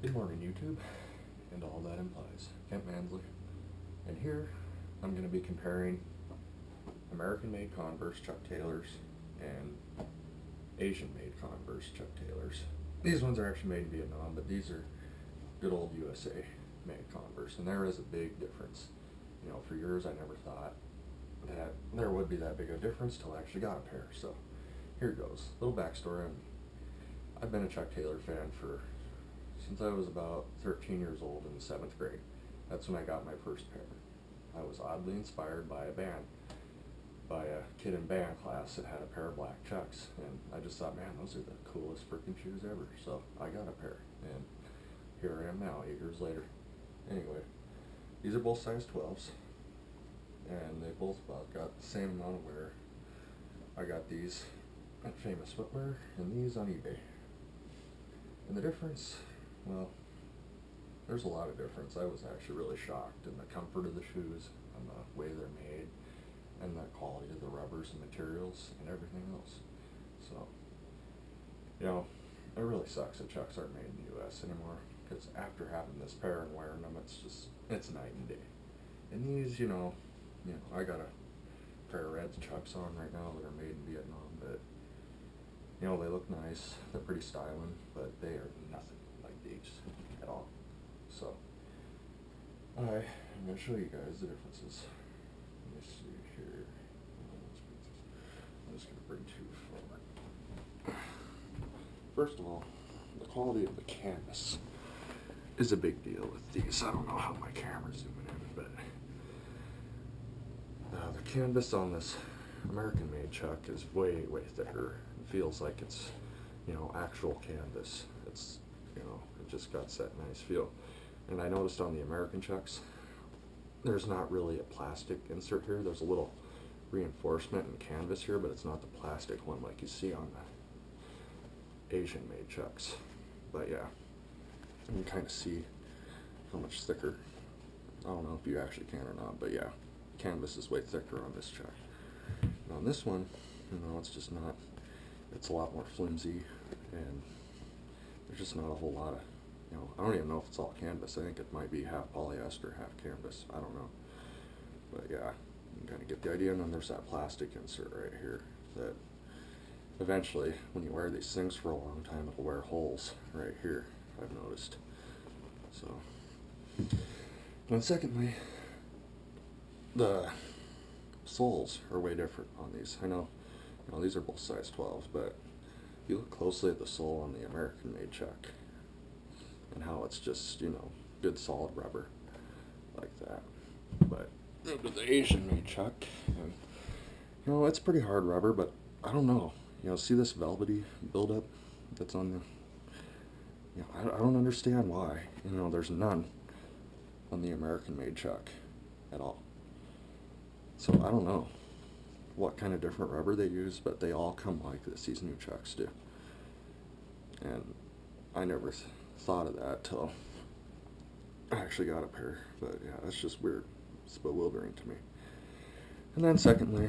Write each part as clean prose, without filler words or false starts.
Good morning, YouTube, and all that implies. Kent Mansley, and here I'm going to be comparing American-made Converse Chuck Taylors and Asian-made Converse Chuck Taylors. These ones are actually made in Vietnam, but these are good old USA-made Converse, and there is a big difference. You know, for years I never thought that there would be that big a difference till I actually got a pair. So here goes. Little backstory. I've been a Chuck Taylor fan since I was about 13 years old in the 7th grade. That's when I got my first pair. I was oddly inspired by a kid in band class that had a pair of black Chucks, and I just thought, man, those are the coolest freaking shoes ever. So I got a pair, and here I am now, 8 years later. Anyway, these are both size 12s, and they both about got the same amount of wear. I got these at Famous Footwear, and these on eBay. And the difference, well, there's a lot of difference. I was actually really shocked in the comfort of the shoes, and the way they're made, and the quality of the rubbers and materials, and everything else. So, you know, it really sucks that Chucks aren't made in the U.S. anymore, because after having this pair and wearing them, it's night and day. And these, you know, I got a pair of red Chucks on right now that are made in Vietnam, but you know, they look nice, they're pretty styling, but they are nothing like these at all. So, I'm going to show you guys the differences. Let me see here. I'm just going to bring two forward. First of all, the quality of the canvas is a big deal with these. I don't know how my camera's zooming in, but the canvas on this American-made Chuck is way, way thicker. It feels like it's, actual canvas. It's, it just got that nice feel. And I noticed on the American Chucks, there's not really a plastic insert here. There's a little reinforcement and canvas here, but it's not the plastic one like you see on the Asian-made Chucks. But yeah, you can kind of see how much thicker. I don't know if you actually can or not, but yeah, canvas is way thicker on this Chuck. And on this one, it's just not. It's a lot more flimsy, and there's just not a whole lot of, I don't even know if it's all canvas. I think it might be half polyester, half canvas. I don't know. But yeah, you can kind of get the idea. And then there's that plastic insert right here that eventually, when you wear these things for a long time, it'll wear holes right here, I've noticed. So, and secondly, the soles are way different on these. I know, these are both size 12s, but if you look closely at the sole on the American-made Chuck and how it's just, good solid rubber like that. But with the Asian-made Chuck, and, it's pretty hard rubber, but I don't know. See this velvety buildup that's on the, I don't understand why. There's none on the American-made Chuck at all. So I don't know what kind of different rubber they use, but they all come like this, these new Chucks do. And I never thought of that till I actually got a pair. But yeah, that's just weird. It's bewildering to me. And then secondly,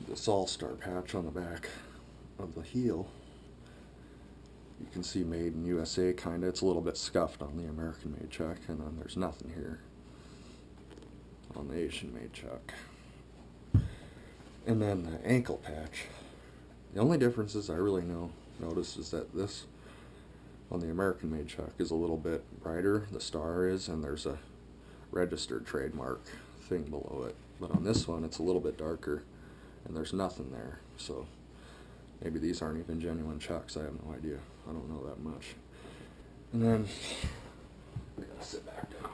this all-star patch on the back of the heel, you can see made in USA kinda. It's a little bit scuffed on the American-made Chuck, and then there's nothing here on the Asian-made Chuck. And then the ankle patch. The only differences I really notice is that this on the American-made Chuck is a little bit brighter, the star is, and there's a registered trademark thing below it. But on this one, it's a little bit darker, and there's nothing there. So maybe these aren't even genuine Chucks. I have no idea. I don't know that much. And then I gotta sit back down.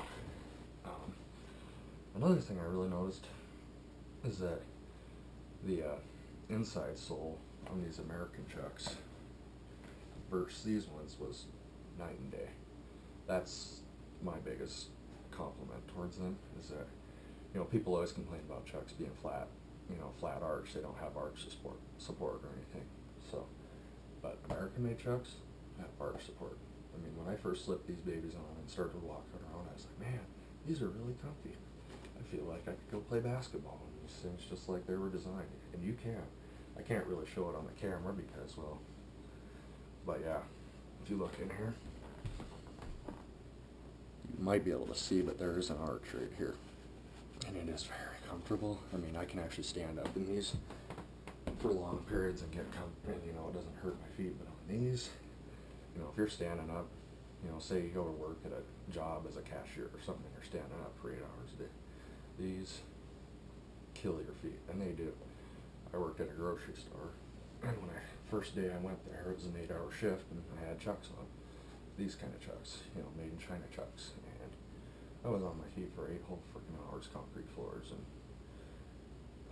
Another thing I really noticed is that the inside sole on these American Chucks versus these ones was night and day. That's my biggest compliment towards them, is that, people always complain about Chucks being flat, flat arch. They don't have arch support or anything. So, but American-made Chucks have arch support. I mean, when I first slipped these babies on and started walking around, I was like, man, these are really comfy. I feel like I could go play basketball in these things just like they were designed, and you can. I can't really show it on the camera because, well, but yeah, if you look in here, you might be able to see, but there is an arch right here, and it is very comfortable. I mean, I can actually stand up in these for long periods and get comfortable, you know, it doesn't hurt my feet. But on these, you know, if you're standing up, you know, say you go to work at a job as a cashier or something, you're standing up for 8 hours a day, these kill your feet, and they do. I worked at a grocery store, and when first day I went there, it was an 8-hour shift, and I had chucks on, these kind of chucks, you know, made in China chucks, and I was on my feet for 8 whole freaking hours, concrete floors, and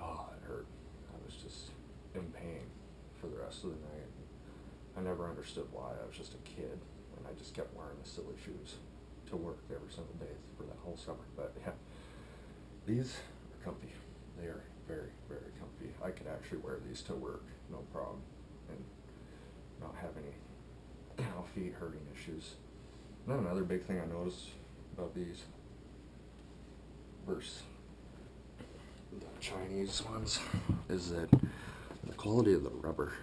oh, it hurt. I was just in pain for the rest of the night. I never understood why. I was just a kid, and I just kept wearing the silly shoes to work every single day for that whole summer. But yeah, these are comfy. They are very, very comfy. I could actually wear these to work, no problem, and not have any, you know, feet hurting issues. And then another big thing I noticed about these versus the Chinese ones is that the quality of the rubber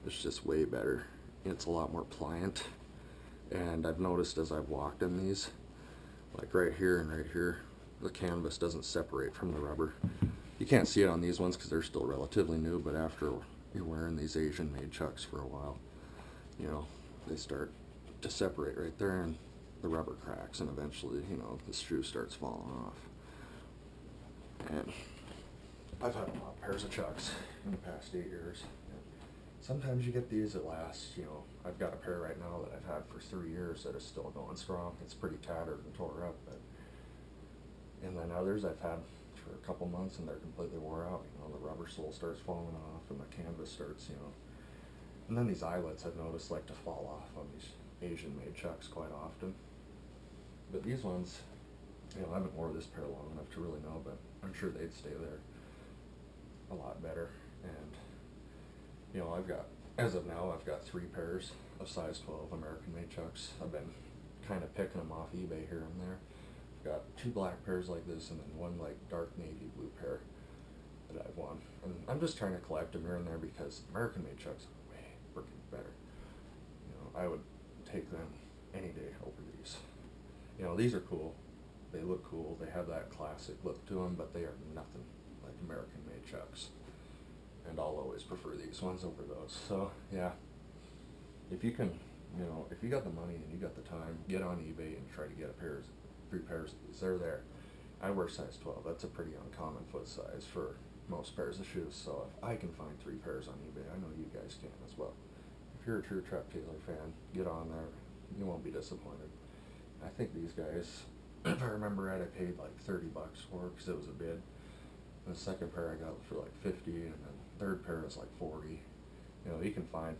is just way better. It's a lot more pliant, and I've noticed as I've walked in these, like right here and right here, the canvas doesn't separate from the rubber. You can't see it on these ones because they're still relatively new, but after you're wearing these Asian made chucks for a while, you know, they start to separate right there, and the rubber cracks, and eventually, you know, the shoe starts falling off. And I've had a lot of pairs of chucks in the past 8 years. Sometimes you get these that last, you know, I've got a pair right now that I've had for 3 years that is still going strong. It's pretty tattered and tore up, but, and then others I've had for a couple months and they're completely wore out. You know, the rubber sole starts falling off and the canvas starts, you know. And then these eyelets I've noticed like to fall off on these Asian made chucks quite often. But these ones, you know, I haven't worn this pair long enough to really know, but I'm sure they'd stay there a lot better. And you know, as of now, I've got 3 pairs of size 12 American made chucks. I've been kind of picking them off eBay here and there. I've got 2 black pairs like this and then 1 like dark navy blue pair that I've won. And I'm just trying to collect them here and there because American made chucks are way freaking better. You know, I would take them any day over these. You know, these are cool. They look cool. They have that classic look to them, but they are nothing like American made chucks. And I'll always prefer these ones over those. So yeah, if you can, you know, if you got the money and you got the time, get on eBay and try to get 3 pairs of these. They're there. I wear size 12. That's a pretty uncommon foot size for most pairs of shoes. So if I can find 3 pairs on eBay, I know you guys can as well. If you're a true Chuck Taylor fan, get on there. You won't be disappointed. I think these guys, if I remember right, I paid like $30 for because it was a bid. And the second pair I got for like 50, and then third pair is like 40. You know, you can find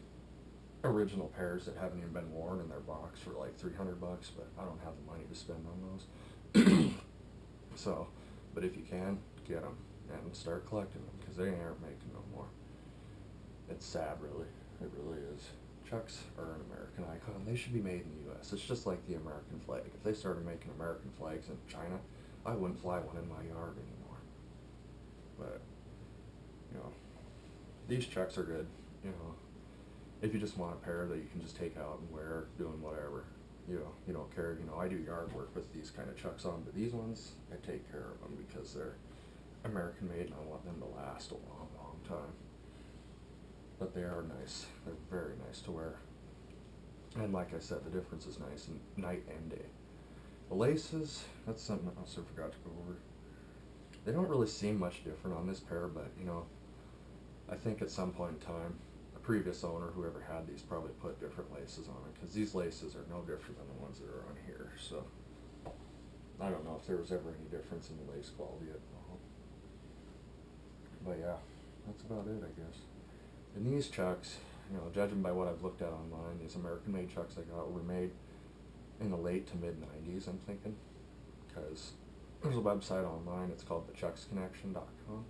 original pairs that haven't even been worn in their box for like $300, but I don't have the money to spend on those. So, but if you can, get them and start collecting them because they aren't making no more. It's sad, really. It really is. Chucks are an American icon. They should be made in the U.S. It's just like the American flag. If they started making American flags in China, I wouldn't fly one in my yard anymore. But, you know, these chucks are good, you know, if you just want a pair that you can just take out and wear doing whatever, you know, you don't care. You know, I do yard work with these kind of chucks on, but these ones, I take care of them because they're American made and I want them to last a long, long time. But they are nice. They're very nice to wear. And like I said, the difference is nice in night and day. The laces, that's something else I forgot to go over. They don't really seem much different on this pair, but you know, I think at some point in time, a previous owner, whoever had these, probably put different laces on it, because these laces are no different than the ones that are on here. So I don't know if there was ever any difference in the lace quality at all. But yeah, that's about it, I guess. And these chucks, you know, judging by what I've looked at online, these American-made chucks I got were made in the late to mid-90s, I'm thinking, because there's a website online, it's called thechucksconnection.com,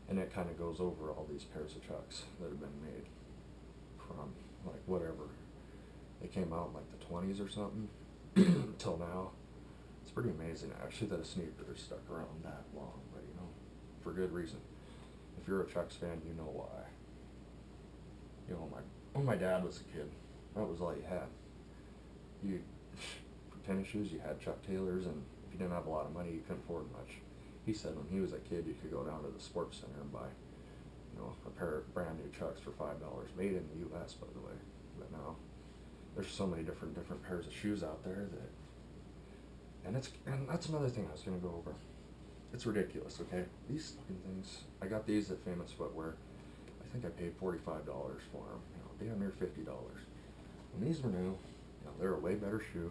and it kind of goes over all these pairs of chucks that have been made from, like, whatever. They came out in, like, the 20s or something, till now. It's pretty amazing, actually, that a sneaker is stuck around that long, but, you know, for good reason. If you're a Chucks fan, you know why. You know, when my dad was a kid, that was all you had. You, for tennis shoes, you had Chuck Taylors, and if you didn't have a lot of money, you couldn't afford much. He said when he was a kid, you could go down to the sports center and buy, you know, a pair of brand new Chucks for $5, made in the U.S. by the way. But now, there's so many different pairs of shoes out there that, and that's another thing I was gonna go over. It's ridiculous, okay? These fucking things, I got these at Famous Footwear. I think I paid $45 for them. You know, damn near $50. When these were new, you know, they were a way better shoe,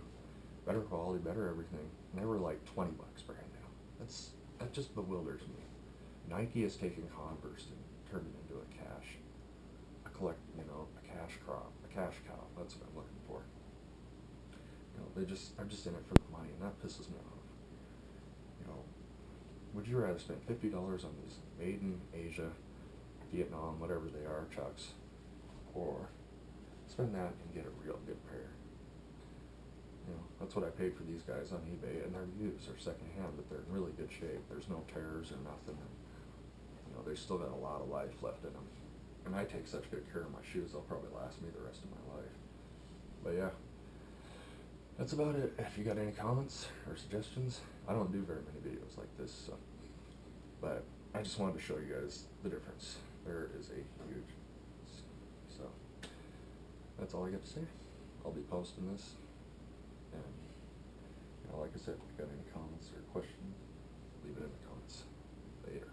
better quality, better everything. And they were like $20 brand new. That just bewilders me. Nike has taken Converse and turned it into a cash cow. That's what I'm looking for. You know, they're just in it for the money, and that pisses me off. You know, would you rather spend $50 on these made in Asia, Vietnam, whatever they are, Chucks, or spend that and get a real good pair? You know, that's what I paid for these guys on eBay, and they're used, they're secondhand, but they're in really good shape. There's no tears or nothing. And, you know, they still got a lot of life left in them. And I take such good care of my shoes, they'll probably last me the rest of my life. But yeah, that's about it. If you got any comments or suggestions, I don't do very many videos like this, so. But I just wanted to show you guys the difference. There is a huge, so that's all I got to say. I'll be posting this, and you know, like I said, if you got any comments or questions, leave it in the comments. Later.